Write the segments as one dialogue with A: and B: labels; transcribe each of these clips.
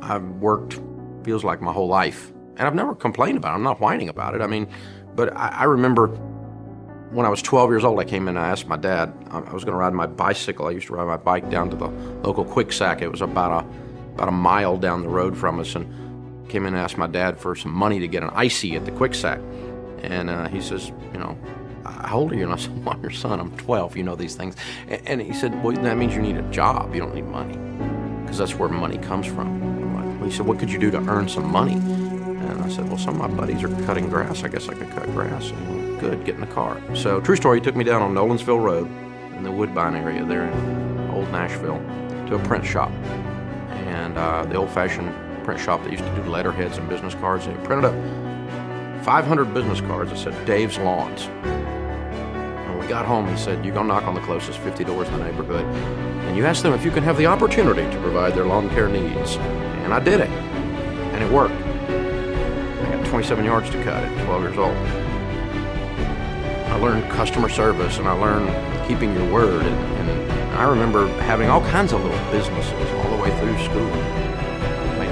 A: I've worked, feels like my whole life. And I've never complained about it. I'm not whining about it. I mean, but I remember when I was 12 years old, I came in and I asked my dad, I was going to ride my bicycle. I used to ride my bike down to the local Quick-Sack. It was about a mile down the road from us, and came in and asked my dad for some money to get an icy at the Quick-Sack. And he says, how old are you? And I said, well, I'm your son. I'm 12. You know these things. And he said, well, that means you need a job. You don't need money, because that's where money comes from. Well, he said, what could you do to earn some money? And I said, well, some of my buddies are cutting grass. I guess I could cut grass. And he went, good, get in the car. So, true story, he took me down on Nolensville Road in the Woodbine area there in Old Nashville to a print shop. And the old-fashioned print shop that used to do letterheads and business cards. And he printed up 500 business cards that said Dave's Lawns. When we got home, he said, you go knock on the closest 50 doors in the neighborhood, and you ask them if you can have the opportunity to provide their lawn care needs. And I did it, and it worked. 27 yards to cut at 12 years old. I learned customer service, and I learned keeping your word, and I remember having all kinds of little businesses all the way through school.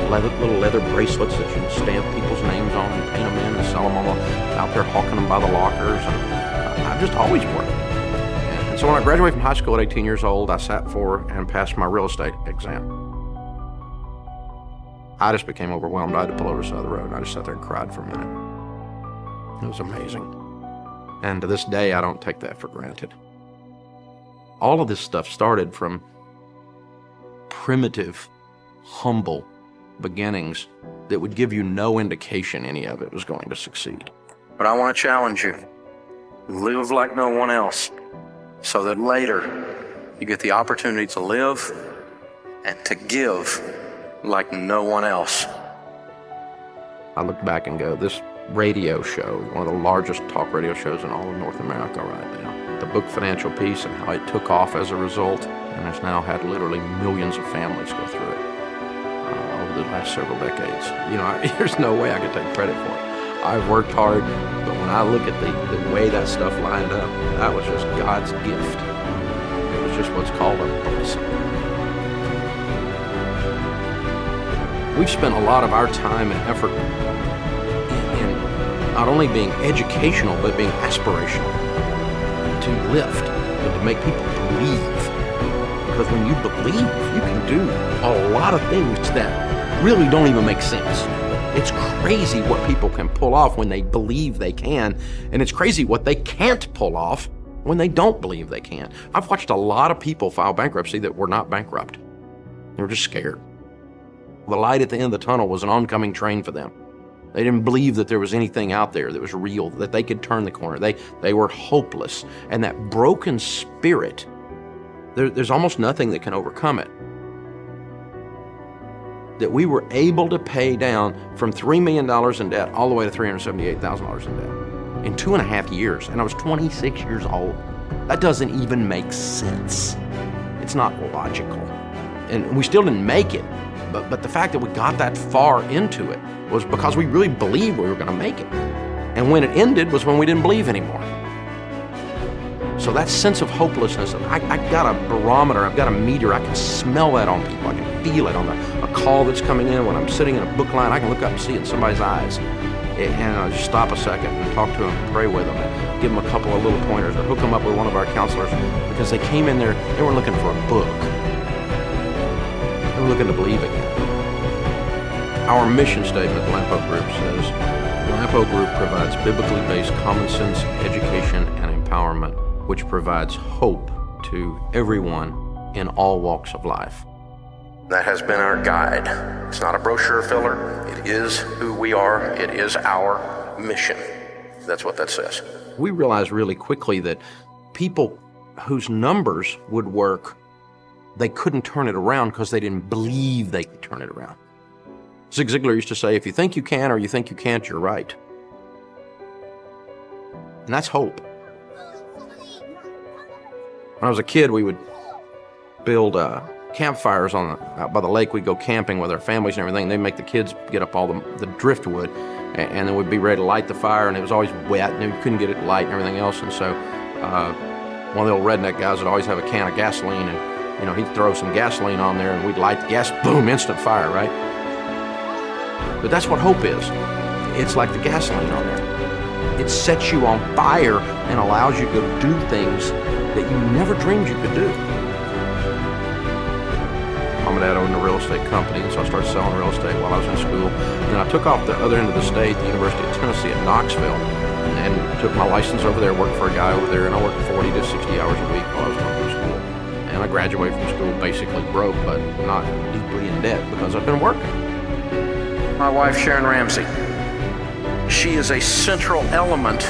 A: Like little leather bracelets that you stamp people's names on and paint them in and sell them all out there, hawking them by the lockers. And I've just always worked. And so when I graduated from high school at 18 years old, I sat for and passed my real estate exam. I just became overwhelmed. I had to pull over to the side of the road, and I just sat there and cried for a minute. It was amazing. And to this day, I don't take that for granted. All of this stuff started from primitive, humble beginnings that would give you no indication any of it was going to succeed. But I want to challenge you. Live like no one else, so that later you get the opportunity to live and to give like no one else. I look back and go, this radio show, one of the largest talk radio shows in all of North America right now. The book Financial Peace and how it took off as a result, and has now had literally millions of families go through it over the last several decades. There's no way I could take credit for it. I've worked hard, but when I look at the way that stuff lined up, that was just God's gift. It was just what's called a blessing. We've spent a lot of our time and effort in not only being educational, but being aspirational, to lift and to make people believe. Because when you believe, you can do a lot of things that really don't even make sense. It's crazy what people can pull off when they believe they can, and it's crazy what they can't pull off when they don't believe they can. I've watched a lot of people file bankruptcy that were not bankrupt. They were just scared. The light at the end of the tunnel was an oncoming train for them. They didn't believe that there was anything out there that was real, that they could turn the corner. They were hopeless. And that broken spirit, there's almost nothing that can overcome it. That we were able to pay down from $3 million in debt all the way to $378,000 in debt in 2.5 years. And I was 26 years old. That doesn't even make sense. It's not logical. And we still didn't make it. But the fact that we got that far into it was because we really believed we were going to make it. And when it ended was when we didn't believe anymore. So that sense of hopelessness, I got a barometer, I've got a meter, I can smell that on people, I can feel it on a call that's coming in. When I'm sitting in a book line, I can look up and see it in somebody's eyes. And I'll just stop a second and talk to them and pray with them and give them a couple of little pointers or hook them up with one of our counselors, because they came in there, they weren't looking for a book. They were looking to believe again. Our mission statement at the Lampo Group says, the Lampo Group provides biblically based common sense education and empowerment, which provides hope to everyone in all walks of life. That has been our guide. It's not a brochure filler. It is who we are. It is our mission. That's what that says. We realized really quickly that people whose numbers would work, they couldn't turn it around because they didn't believe they could turn it around. Zig Ziglar used to say, if you think you can or you think you can't, you're right. And that's hope. When I was a kid, we would build campfires out by the lake. We'd go camping with our families and everything. They'd make the kids get up all the driftwood, and then we'd be ready to light the fire, and it was always wet, and we couldn't get it light and everything else. And so one of the old redneck guys would always have a can of gasoline, and he'd throw some gasoline on there, and we'd light the gas, boom, instant fire, right? But that's what hope is. It's like the gasoline on there. It sets you on fire and allows you to do things that you never dreamed you could do. Mom and Dad owned a real estate company, and so I started selling real estate while I was in school. And then I took off the other end of the state, the University of Tennessee at Knoxville, and took my license over there, worked for a guy over there, and I worked 40 to 60 hours a week while I was going through school. And I graduated from school basically broke, but not deeply in debt because I've been working. My wife, Sharon Ramsey, she is a central element,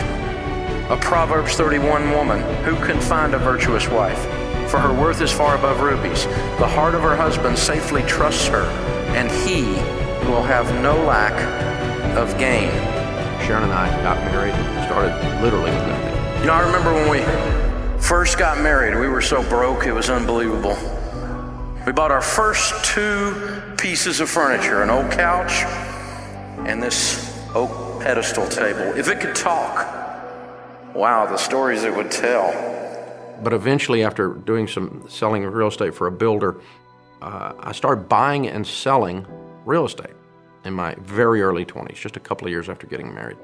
A: a Proverbs 31 woman who can find a virtuous wife. For her worth is far above rubies. The heart of her husband safely trusts her, and he will have no lack of gain. Sharon and I got married and started literally with nothing. You know, I remember when we first got married, we were so broke, it was unbelievable. We bought our first 2 pieces of furniture, an old couch and this oak pedestal table. If it could talk, wow, the stories it would tell. But eventually, after doing some selling real estate for a builder, I started buying and selling real estate in my very early 20s, just a couple of years after getting married.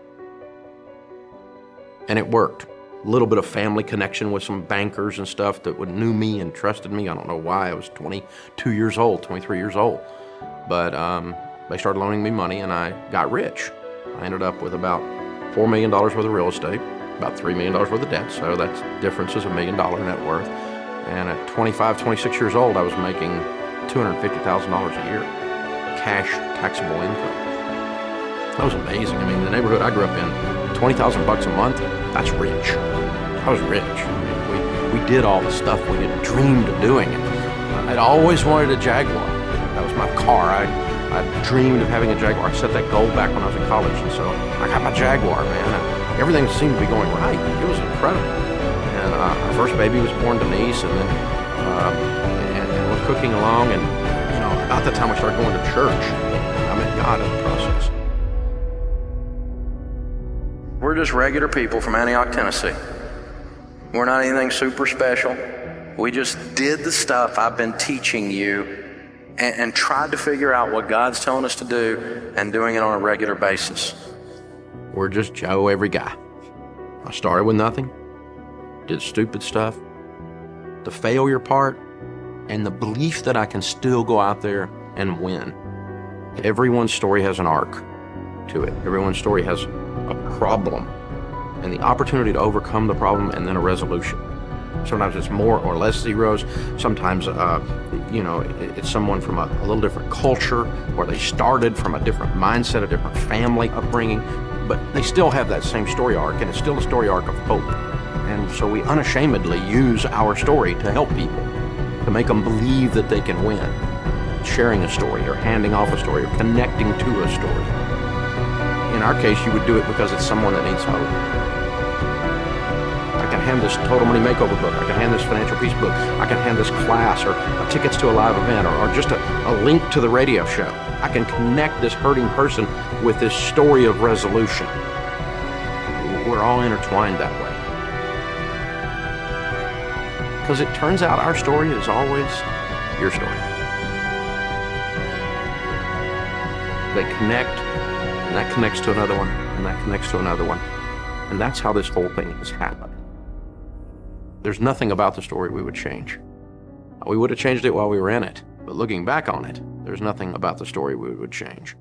A: And it worked. A little bit of family connection with some bankers and stuff that knew me and trusted me. I don't know why. I was 22 years old, 23 years old. But they started loaning me money, and I got rich. I ended up with about $4 million worth of real estate, about $3 million worth of debt, so that's difference is $1 million net worth. And at 25, 26 years old, I was making $250,000 a year, cash taxable income. That was amazing. I mean, the neighborhood I grew up in, $20,000 a month, that's rich. I was rich. We did all the stuff we had dreamed of doing. And I'd always wanted a Jaguar. That was my car. I dreamed of having a Jaguar. I set that goal back when I was in college, and so I got my Jaguar, man. And everything seemed to be going right. It was incredible. And our first baby was born, Denise, and then and we're cooking along. And you know, about that time we started going to church. I met God in the process. We're just regular people from Antioch, Tennessee. We're not anything super special. We just did the stuff I've been teaching you and tried to figure out what God's telling us to do and doing it on a regular basis. We're just Joe every guy. I started with nothing, did stupid stuff, the failure part, and the belief that I can still go out there and win. Everyone's story has an arc to it. Everyone's story has a problem and the opportunity to overcome the problem and then a resolution. Sometimes it's more or less zeros. Sometimes, it's someone from a little different culture, or they started from a different mindset, a different family upbringing, but they still have that same story arc, and it's still a story arc of hope. And so we unashamedly use our story to help people, to make them believe that they can win. Sharing a story, or handing off a story, or connecting to a story. In our case, you would do it because it's someone that needs hope. I can hand this Total Money Makeover book, I can hand this Financial Peace book, I can hand this class, or tickets to a live event, or just a link to the radio show. I can connect this hurting person with this story of resolution. We're all intertwined that way. Because it turns out our story is always your story. They connect, and that connects to another one, and that connects to another one. And that's how this whole thing has happened. There's nothing about the story we would change. We would have changed it while we were in it, but looking back on it, there's nothing about the story we would change.